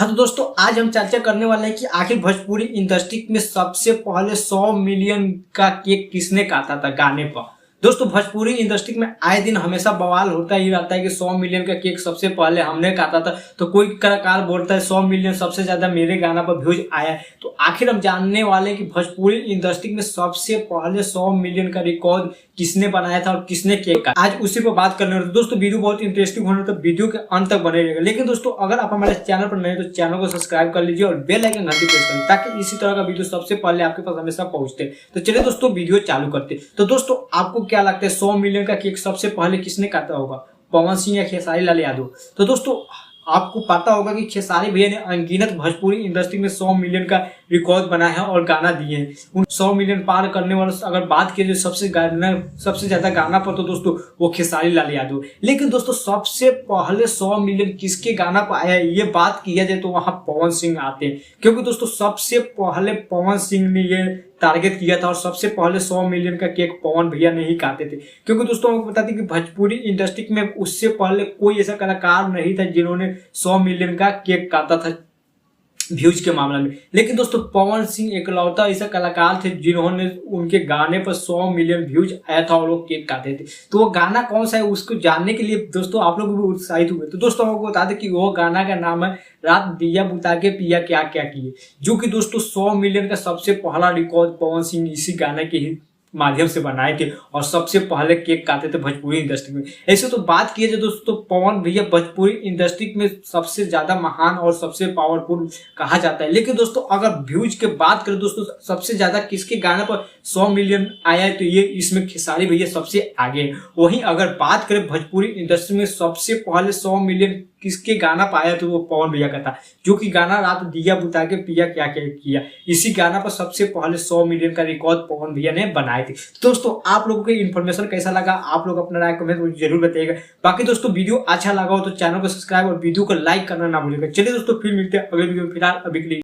हाँ तो दोस्तों आज हम चर्चा करने वाले हैं कि आखिर भोजपुरी इंडस्ट्री में सबसे पहले 100 मिलियन का केक किसने काटा था गाने पर। दोस्तों भोजपुरी इंडस्ट्री में आए दिन हमेशा बवाल होता ही रहता है कि 100 मिलियन का केक सबसे पहले हमने काटा था। तो कोई कलाकार बोलता है 100 मिलियन सबसे ज्यादा मेरे गाना पर व्यूज आया है। तो आखिर हम जानने वाले हैं कि भोजपुरी इंडस्ट्री में सबसे पहले 100 मिलियन का रिकॉर्ड किसने बनाया था और किसने केक काटा। आज उसी पर बात करने वाले। तो दोस्तों वीडियो बहुत इंटरेस्टिंग होने तो वीडियो के अंत तक बने रहेगा। लेकिन दोस्तों अगर आप हमारे चैनल पर नए तो चैनल को सब्सक्राइब कर लीजिए और बेल आइकन घंटी प्रेस कर लीजिए ताकि इसी तरह का वीडियो सबसे पहले आपके पास हमेशा पहुंचते। तो चलिए दोस्तों वीडियो चालू करते। तो दोस्तों आपको क्या लगता है 100 मिलियन का केक सबसे पहले किसने काटा होगा, पवन सिंह या खेसारी लाल यादव। तो दोस्तों आपको पता होगा कि खेसारी भैया ने अनगिनत भोजपुरी इंडस्ट्री में 100 मिलियन का रिकॉर्ड बनाया है और गाना दिए हैं। उन 100 मिलियन पार करने वालों से अगर बात की जाए सबसे ज्यादा गाना पर तो दोस्तों वो खेसारी लाल यादव। लेकिन दोस्तों सबसे पहले 100 मिलियन किसके गाना पर आया है ये बात किया जाए तो वहां पवन सिंह आते हैं, क्योंकि दोस्तों सबसे पहले पवन सिंह ने ये टारगेट किया था और सबसे पहले 100 मिलियन का केक पवन भैया नहीं काटे थे। क्योंकि दोस्तों आपको बता दें कि भोजपुरी इंडस्ट्री में उससे पहले कोई ऐसा कलाकार नहीं था जिन्होंने 100 मिलियन का केक काटा था व्यूज के मामले में। लेकिन दोस्तों पवन सिंह एकलौता ऐसा कलाकार थे जिन्होंने उनके गाने पर 100 मिलियन व्यूज आया था और वो केक काटे थे। तो वो गाना कौन सा है उसको जानने के लिए दोस्तों आप लोग भी उत्साहित हुए। तो दोस्तों आपको बता दें कि वो गाना का नाम है रात दिया बुता के पिया क्या क्या किए, जो कि दोस्तों 100 मिलियन का सबसे पहला रिकॉर्ड पवन सिंह इसी गाने के ही माध्यम से बनाए थे और सबसे पहले केक काटे थे भोजपुरी इंडस्ट्री में। ऐसे तो बात किए जाए दोस्तों पवन भैया भोजपुरी इंडस्ट्री में सबसे ज्यादा महान और सबसे पावरफुल कहा जाता है। लेकिन दोस्तों अगर व्यूज के बात करें दोस्तों सबसे ज्यादा किसके गाने पर 100 मिलियन आया है तो ये इसमें खेसारी भैया सबसे आगे है। वहीं अगर बात करें भोजपुरी इंडस्ट्री में सबसे पहले 100 मिलियन किसके गाना पाया तो वो पवन भैया का था, जो कि गाना रात दिया बुता के पिया क्या क्या किया। इसी गाना पर सबसे पहले 100 मिलियन का रिकॉर्ड पवन भैया ने बनाए थे। तो दोस्तों आप लोगों को इन्फॉर्मेशन कैसा लगा आप लोग अपना राय कमेंट में जरूर बताइएगा। बाकी दोस्तों वीडियो अच्छा लगा हो तो चैनल को सब्सक्राइब और वीडियो को लाइक करना ना भूलिएगा। चलिए दोस्तों फिर मिलते हैं अगले वीडियो में। फिलहाल अभी के लिए